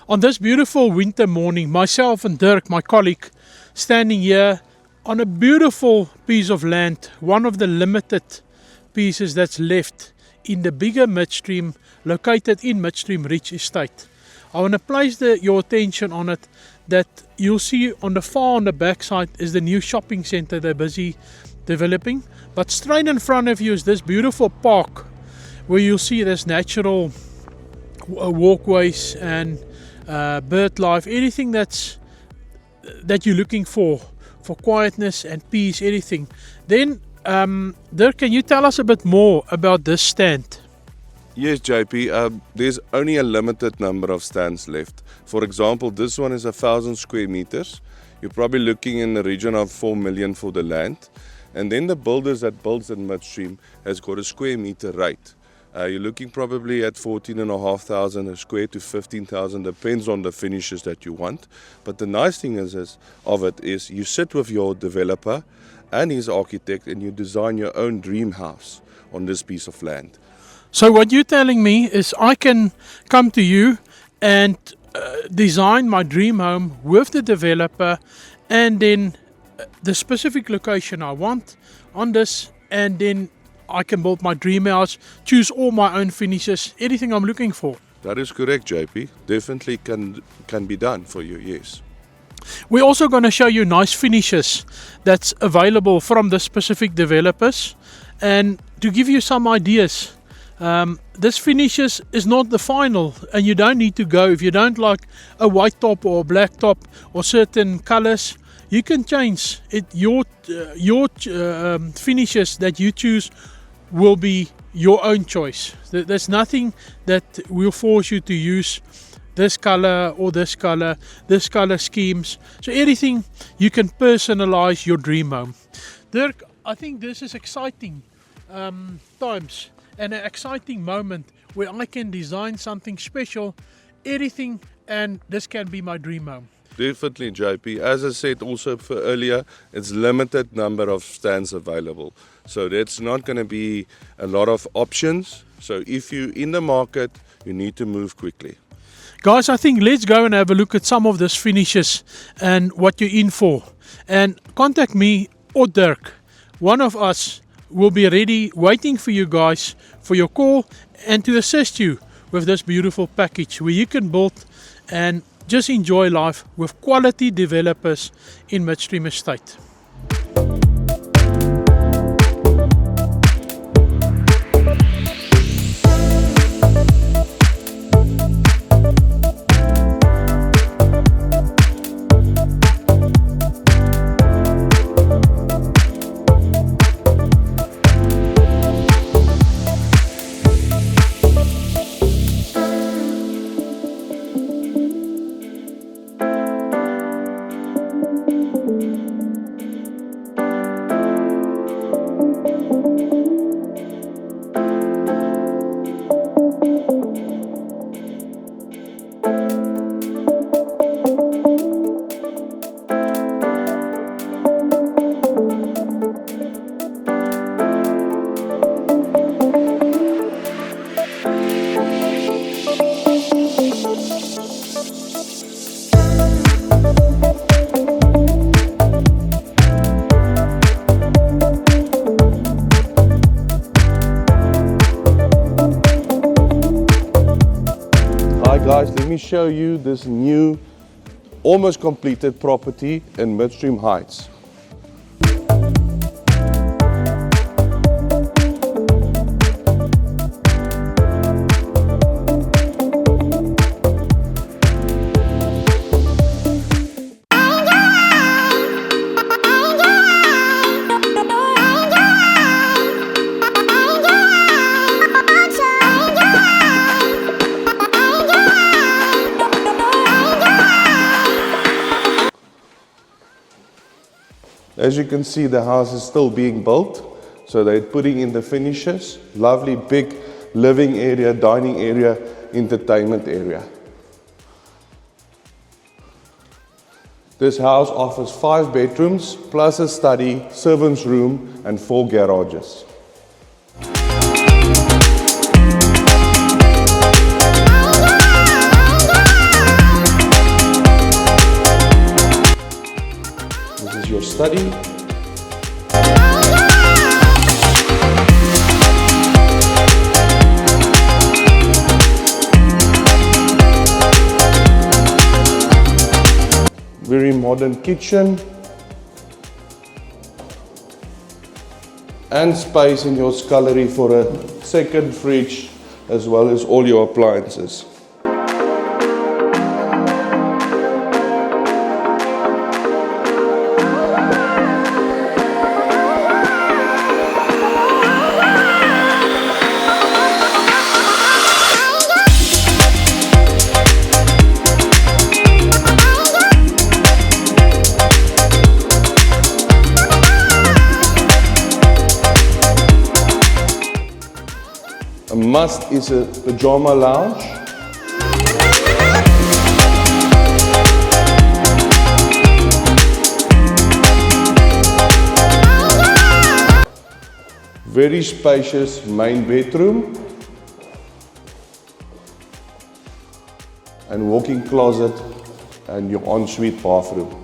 On this beautiful winter morning, myself and Dirk, my colleague, standing here on a beautiful piece of land, one of the limited pieces that's left in the bigger Midstream, located in Midstream Ridge Estate. I want to place your attention on it, that you'll see on the far on the back side is the new shopping centre they're busy developing. But straight in front of you is this beautiful park where you'll see there's natural walkways and bird life, anything that you're looking for quietness and peace, anything. Then Dirk, can you tell us a bit more about this stand? Yes, JP, there's only a limited number of stands left. For example, this one is 1,000 square meters. You're probably looking in the region of 4 million for the land. And then the builders that builds in Midstream has got a square meter rate. You're looking probably at 14,500 a square to 15,000, depends on the finishes that you want. But the nice thing is you sit with your developer and his architect and you design your own dream house on this piece of land. So what you're telling me is I can come to you and design my dream home with the developer, and then the specific location I want on this, and then I can build my dream house, choose all my own finishes, anything I'm looking for. That is correct, JP. Definitely can be done for you, yes. We're also going to show you nice finishes that's available from the specific developers, and to give you some ideas. This finishes is not the final, and you don't need to go if you don't like a white top or a black top or certain colors. You can change it. Your finishes that you choose will be your own choice. There's nothing that will force you to use this color or this color schemes. So anything, you can personalize your dream home. Dirk, I think this is exciting times and an exciting moment where I can design something special, anything, and this can be my dream home. Definitely, JP. As I said also for earlier, it's limited number of stands available. So that's not going to be a lot of options. So if you're in the market, you need to move quickly. Guys, I think let's go and have a look at some of these finishes and what you're in for. And contact me or Dirk. One of us will be ready, waiting for you guys, for your call, and to assist you with this beautiful package where you can build and just enjoy life with quality developers in Midstream Estate. Guys, let me show you this new, almost completed property in Midstream Heights. As you can see, the house is still being built, so they're putting in the finishes. Lovely big living area, dining area, entertainment area. This house offers 5 bedrooms, plus a study, servants' room, and 4 garages. study. Very modern kitchen. And space in your scullery for a second fridge, as well as all your appliances. A must is a pajama lounge. Very spacious main bedroom. And walk-in closet and your ensuite bathroom.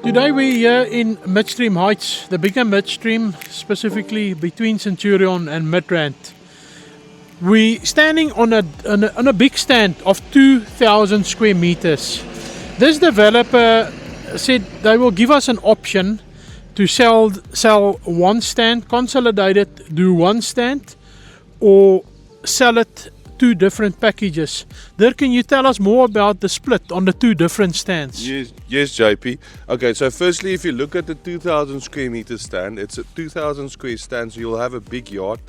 Today we're here in Midstream Heights, the bigger Midstream, specifically between Centurion and Midrand. We're standing on a big stand of 2,000 square meters. This developer said they will give us an option to sell one stand, consolidate it, do one stand, or sell it two different packages. Dirk, can you tell us more about the split on the two different stands? Yes, JP. Okay, so firstly, if you look at the 2,000 square meter stand, it's a 2,000 square stand, so you'll have a big yard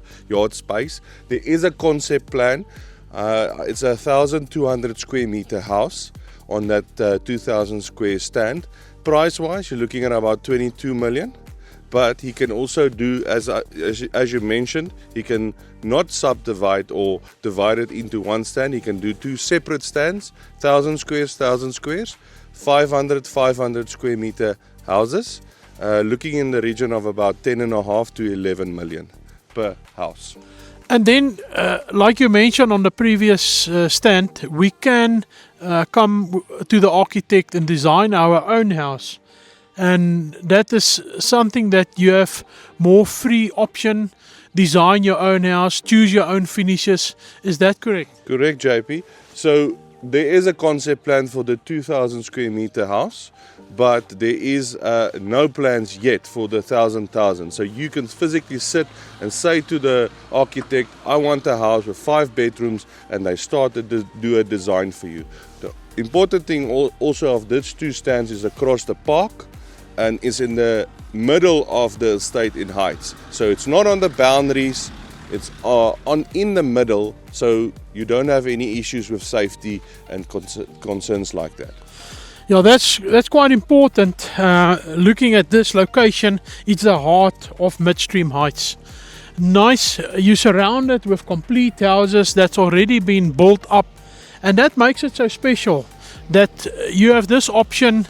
space. There is a concept plan. It's a 1,200 square meter house on that 2,000 square stand. Price-wise, you're looking at about 22 million. But he can also do, as you mentioned, he can not subdivide or divide it into one stand. He can do two separate stands, 1,000 squares, 500 square meter houses, looking in the region of about 10.5 to 11 million per house. And then, like you mentioned on the previous stand, we can come to the architect and design our own house. And that is something that you have more free option, design your own house, choose your own finishes. Is that correct? Correct, JP. So there is a concept plan for the 2,000 square meter house, but there is no plans yet for the 1,000. So you can physically sit and say to the architect, I want a house with 5 bedrooms, and they start to do a design for you. The important thing also of these two stands is across the park, and is in the middle of the estate in Heights. So it's not on the boundaries, it's in the middle, so you don't have any issues with safety and concerns like that. Yeah, that's quite important. Looking at this location, it's the heart of Midstream Heights. Nice, you're surrounded with complete houses that's already been built up, and that makes it so special that you have this option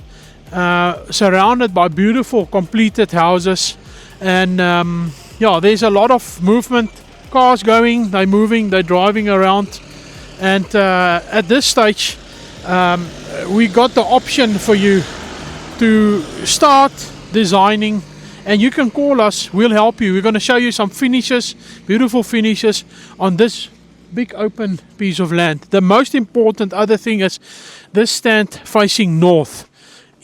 surrounded by beautiful completed houses. And yeah, there's a lot of movement, cars going, they're moving, they're driving around. And at this stage we got the option for you to start designing, and you can call us, we'll help you. We're going to show you some finishes, beautiful finishes on this big open piece of land. The most important other thing is this stand facing north.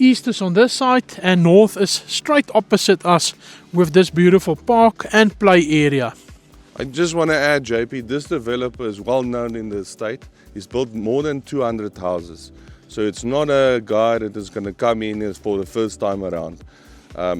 East is on this side and north is straight opposite us with this beautiful park and play area. I just want to add, JP, this developer is well known in the state. He's built more than 200 houses. So it's not a guy that is going to come in for the first time around.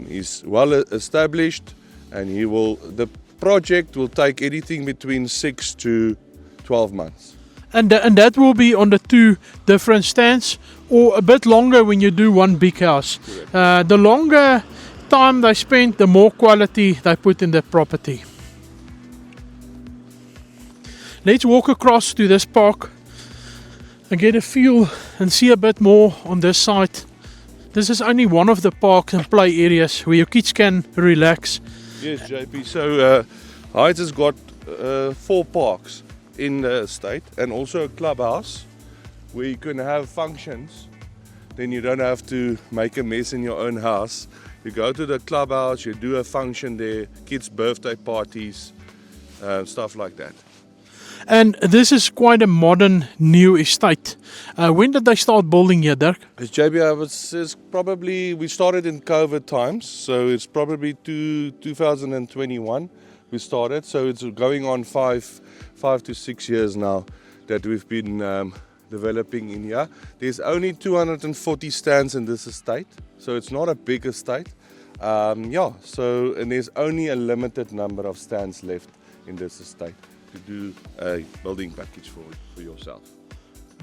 He's well established, and the project will take anything between 6 to 12 months. And that will be on the two different stands, or a bit longer when you do one big house. The longer time they spend, the more quality they put in the property. Let's walk across to this park. and get a feel and see a bit more on this site. This is only one of the parks and play areas where your kids can relax. Yes, JP. So Heights has got 4 parks in the estate and also a clubhouse where you can have functions. Then you don't have to make a mess in your own house. You go to the clubhouse, you do a function there, kids' birthday parties, stuff like that. And this is quite a modern new estate. When did they start building here, Dirk? It's JB, it's probably, we started in COVID times, so it's probably 2021 we started. So it's going on 5 to 6 years now that we've been developing in here. There's only 240 stands in this estate, so it's not a big estate. And there's only a limited number of stands left in this estate to do a building package for yourself.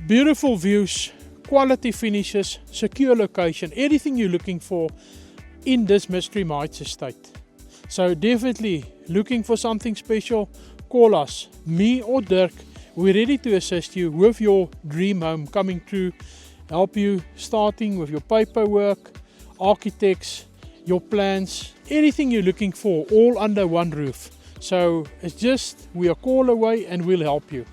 Beautiful views, quality finishes, secure location, everything you're looking for in this Midstream Heights estate. So definitely looking for something special, call us, me or Dirk. We're ready to assist you with your dream home coming true, help you starting with your paperwork, architects, your plans, anything you're looking for, all under one roof. So it's just, we are a call away and we'll help you.